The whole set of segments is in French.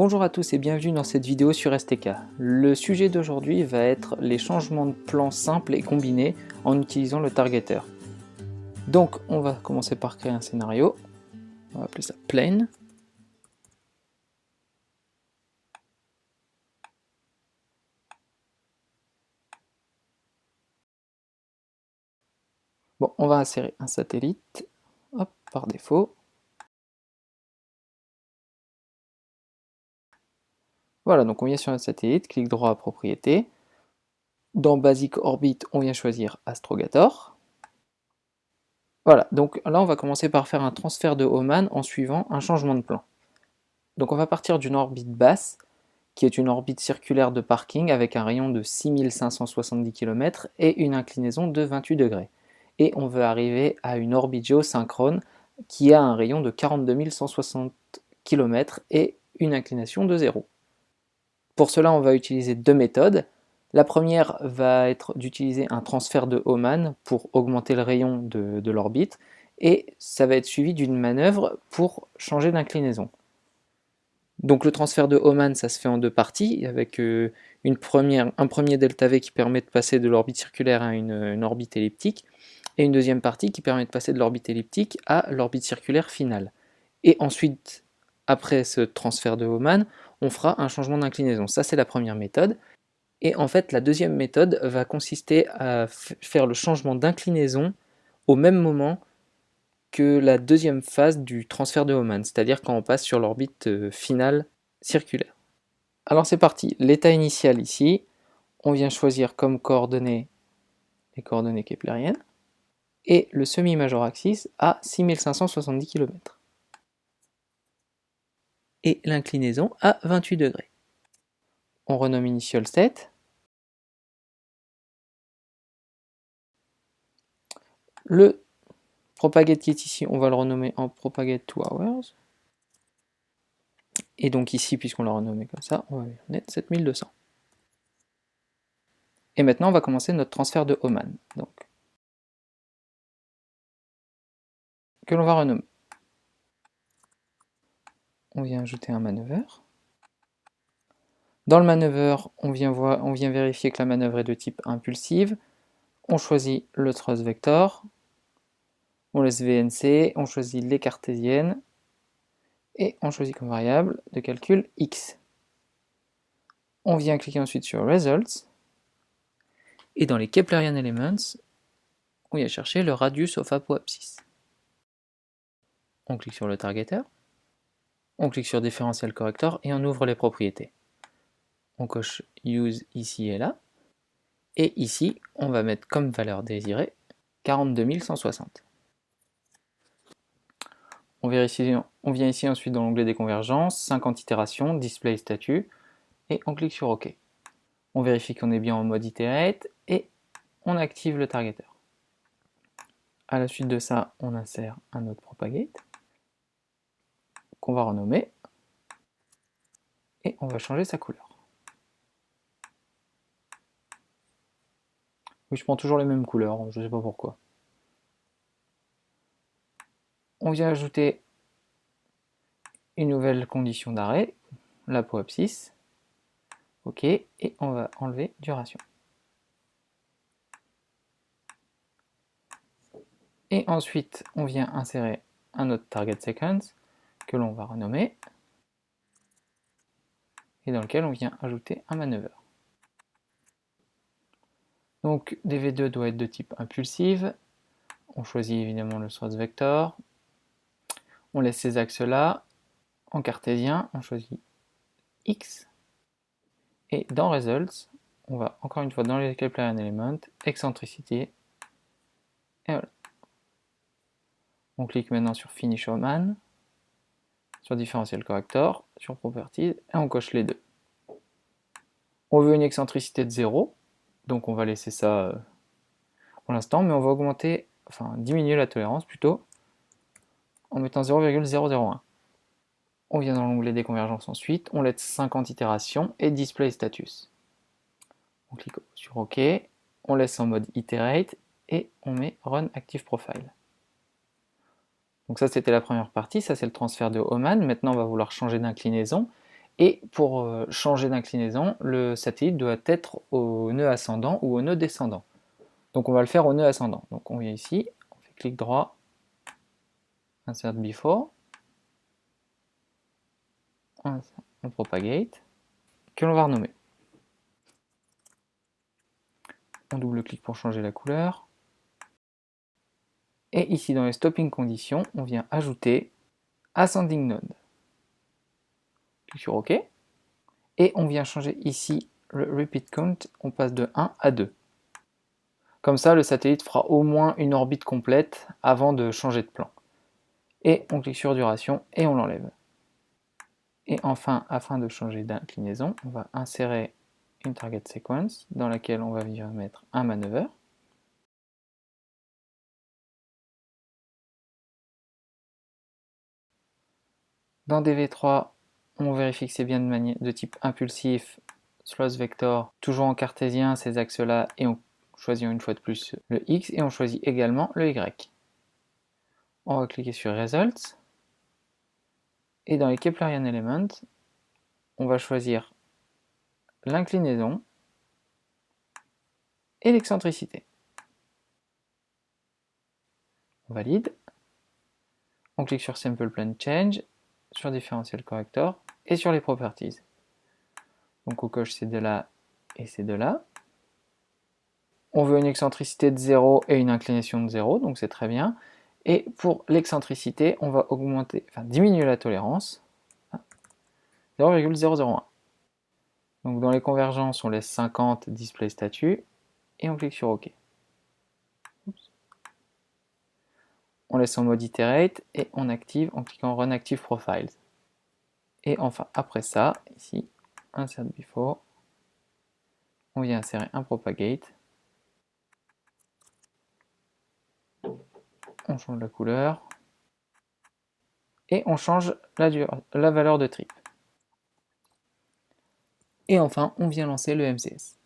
Bonjour à tous et bienvenue dans cette vidéo sur STK. Le sujet d'aujourd'hui va être les changements de plan simples et combinés en utilisant le targeter. Donc on va commencer par créer un scénario, on va appeler ça plane. Bon, on va insérer un satellite, hop, par défaut. Voilà, donc on vient sur un satellite, clic droit à propriété. Dans Basic Orbit, on vient choisir Astrogator. Voilà, donc là on va commencer par faire un transfert de Hohmann en suivant un changement de plan. Donc on va partir d'une orbite basse, qui est une orbite circulaire de parking avec un rayon de 6570 km et une inclinaison de 28 degrés. Et on veut arriver à une orbite géosynchrone qui a un rayon de 42 160 km et une inclination de 0. Pour cela, on va utiliser deux méthodes. La première va être d'utiliser un transfert de Hohmann pour augmenter le rayon de l'orbite, et ça va être suivi d'une manœuvre pour changer d'inclinaison. Donc le transfert de Hohmann, ça se fait en deux parties, avec un premier delta V qui permet de passer de l'orbite circulaire à une orbite elliptique, et une deuxième partie qui permet de passer de l'orbite elliptique à l'orbite circulaire finale. Et ensuite, après ce transfert de Hohmann, on fera un changement d'inclinaison. Ça, c'est la première méthode. Et en fait, la deuxième méthode va consister à faire le changement d'inclinaison au même moment que la deuxième phase du transfert de Hohmann, c'est-à-dire quand on passe sur l'orbite finale circulaire. Alors c'est parti, l'état initial ici, on vient choisir comme coordonnées les coordonnées keplériennes, et le semi-major axis à 6570 km. Et l'inclinaison à 28 degrés. On renomme initial state. Le propagate qui est ici, on va le renommer en propagate 2 hours. Et donc ici, puisqu'on l'a renommé comme ça, on va mettre 7200. Et maintenant, on va commencer notre transfert de Hohmann, donc, que l'on va renommer. On vient ajouter un manœuvre. Dans le manœuvre, on vient vérifier que la manœuvre est de type impulsive. On choisit le thrust vector. On laisse VNC, on choisit les cartésiennes. Et on choisit comme variable de calcul X. On vient cliquer ensuite sur Results. Et dans les Keplerian Elements, on vient chercher le radius of apoapsis. On clique sur le targeter. On clique sur Differential Corrector et on ouvre les propriétés. On coche Use ici et là. Et ici, on va mettre comme valeur désirée 42 160. On vient ici ensuite dans l'onglet des convergences, 50 itérations, Display Statut, et on clique sur OK. On vérifie qu'on est bien en mode Iterate, et on active le targeter. À la suite de ça, on insère un autre propagate, qu'on va renommer, et on va changer sa couleur. Oui, je prends toujours les mêmes couleurs, je ne sais pas pourquoi. On vient ajouter une nouvelle condition d'arrêt, l'apoapsis. OK, et on va enlever duration. Et ensuite, on vient insérer un autre target sequence que l'on va renommer et dans lequel on vient ajouter un manœuvre. Donc DV2 doit être de type impulsive. On choisit évidemment le thrust vector. On laisse ces axes-là. En cartésien, on choisit X. Et dans Results, on va encore une fois dans les Keplerian Element, Eccentricity. Et voilà. On clique maintenant sur Finish Hohmann, sur Differential Corrector, sur Properties, et on coche les deux. On veut une excentricité de 0, donc on va laisser ça pour l'instant, mais on va diminuer la tolérance plutôt, en mettant 0,001. On vient dans l'onglet des convergences ensuite, on laisse 50 itérations et Display Status. On clique sur OK, on laisse en mode Iterate et on met Run Active Profile. Donc ça c'était la première partie, ça c'est le transfert de Hohmann. Maintenant on va vouloir changer d'inclinaison Et pour changer d'inclinaison, le satellite doit être au nœud ascendant ou au nœud descendant. Donc on va le faire au nœud ascendant. Donc on vient ici, on fait clic droit, insert before, on propagate, que l'on va renommer. On double-clique pour changer la couleur. Et ici dans les stopping conditions, on vient ajouter ascending node. Clique sur OK. Et on vient changer ici le repeat count, on passe de 1 à 2. Comme ça, le satellite fera au moins une orbite complète avant de changer de plan. Et on clique sur duration et on l'enlève. Et enfin, afin de changer d'inclinaison, on va insérer une target sequence dans laquelle on va venir mettre un manœuvre. Dans DV3, on vérifie que c'est bien de type impulsif, thrust vector, toujours en cartésien ces axes-là, et on choisit une fois de plus le X, et on choisit également le Y. On va cliquer sur Results, et dans les Keplerian Elements, on va choisir l'inclinaison et l'excentricité. On valide, on clique sur Simple Plan Change, sur Differential Corrector, et sur les Properties. Donc on coche ces deux-là et ces deux-là. On veut une excentricité de 0 et une inclination de 0, donc c'est très bien. Et pour l'excentricité, on va diminuer la tolérance à 0,001. Donc dans les convergences, on laisse 50 display statut et on clique sur OK. On laisse en mode iterate et on active en cliquant Run Active Profiles. Et enfin, après ça, ici, Insert Before, on vient insérer un Propagate. On change la couleur et on change la valeur de trip. Et enfin, on vient lancer le MCS.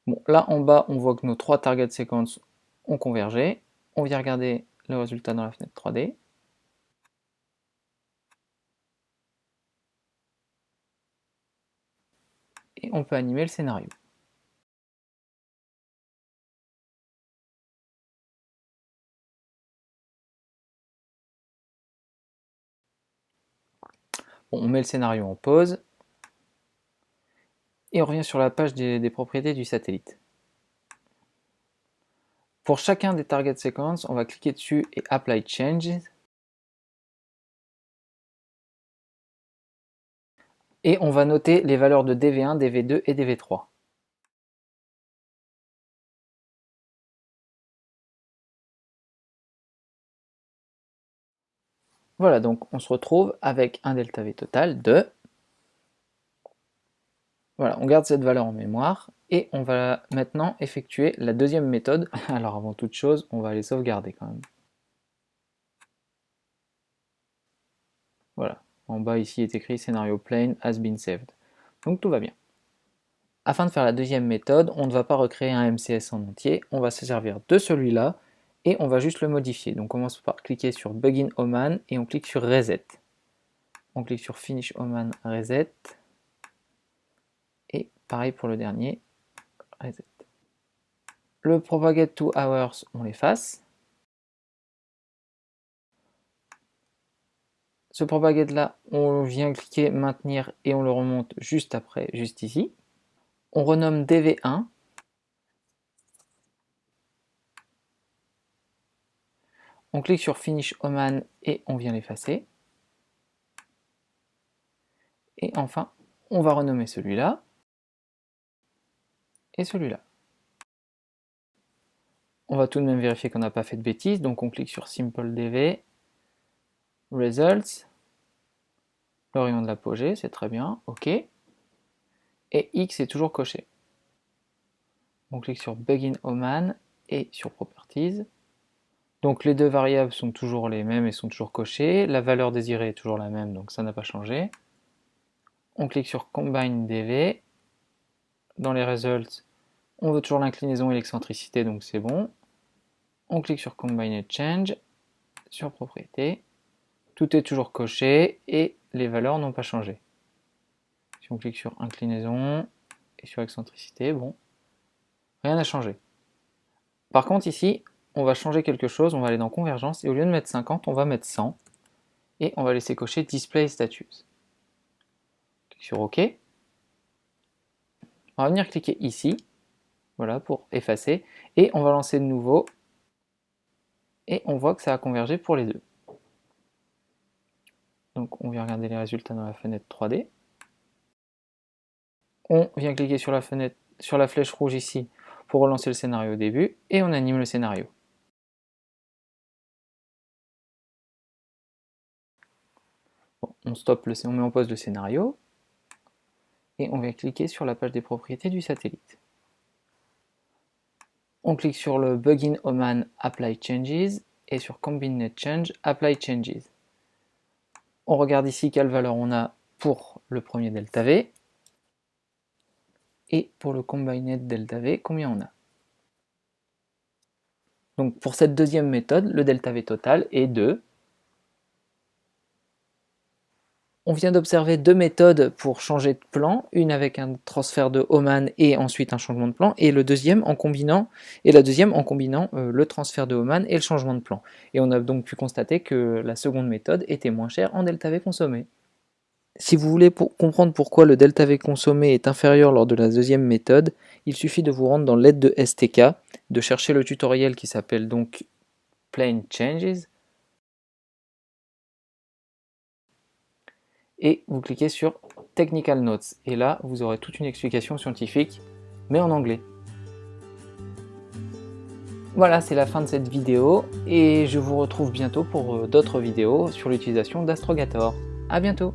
Bon, là en bas, on voit que nos 3 target sequences ont convergé. On vient regarder le résultat dans la fenêtre 3D. Et on peut animer le scénario. Bon, on met le scénario en pause. Et on revient sur la page des propriétés du satellite. Pour chacun des target sequences, on va cliquer dessus et Apply Changes. Et on va noter les valeurs de DV1, DV2 et DV3. Voilà, donc on se retrouve avec un delta V total de... Voilà, on garde cette valeur en mémoire et on va maintenant effectuer la deuxième méthode. Alors avant toute chose, on va aller sauvegarder quand même. Voilà, en bas ici est écrit scénario plane has been saved. Donc tout va bien. Afin de faire la deuxième méthode, on ne va pas recréer un MCS en entier, on va se servir de celui-là et on va juste le modifier. Donc on commence par cliquer sur Begin Oman et on clique sur Reset. On clique sur Finish Oman Reset. Et pareil pour le dernier, Reset. Le Propagate to Hours, on l'efface. Ce propagate là, on vient cliquer maintenir et on le remonte juste après, juste ici. On renomme DV1. On clique sur Finish Oman et on vient l'effacer. Et enfin, on va renommer celui-là et celui-là. On va tout de même vérifier qu'on n'a pas fait de bêtises, donc on clique sur Simple DV, Results, le rayon de l'apogée, c'est très bien, OK. Et X est toujours coché. On clique sur Begin Oman et sur Properties. Donc les deux variables sont toujours les mêmes et sont toujours cochées. La valeur désirée est toujours la même, donc ça n'a pas changé. On clique sur Combine DV. Dans les results, on veut toujours l'inclinaison et l'excentricité, donc c'est bon. On clique sur Combine et Change, sur Propriété. Tout est toujours coché et les valeurs n'ont pas changé. Si on clique sur inclinaison et sur excentricité, bon, rien n'a changé. Par contre ici, on va changer quelque chose, on va aller dans convergence et au lieu de mettre 50, on va mettre 100 et on va laisser cocher display status. Clique sur OK. On va venir cliquer ici, voilà, pour effacer, et on va lancer de nouveau, et on voit que ça a convergé pour les deux. Donc on vient regarder les résultats dans la fenêtre 3D. On vient cliquer sur la fenêtre, sur la flèche rouge ici pour relancer le scénario au début, et on anime le scénario. Bon, on stoppe, on met en pause le scénario, et on vient cliquer sur la page des propriétés du satellite. On clique sur le Plugin Oman Apply Changes, et sur Combined Change Apply Changes. On regarde ici quelle valeur on a pour le premier delta V, et pour le Combined delta V, combien on a. Donc pour cette deuxième méthode, le delta V total est 2. On vient d'observer deux méthodes pour changer de plan, une avec un transfert de Oman et ensuite un changement de plan, et la deuxième en combinant le transfert de Oman et le changement de plan. Et on a donc pu constater que la seconde méthode était moins chère en delta V consommé. Si vous voulez comprendre pourquoi le delta V consommé est inférieur lors de la deuxième méthode, il suffit de vous rendre dans l'aide de STK, de chercher le tutoriel qui s'appelle donc Plane Changes, et vous cliquez sur Technical Notes, et là vous aurez toute une explication scientifique, mais en anglais. Voilà, c'est la fin de cette vidéo, et je vous retrouve bientôt pour d'autres vidéos sur l'utilisation d'Astrogator. A bientôt!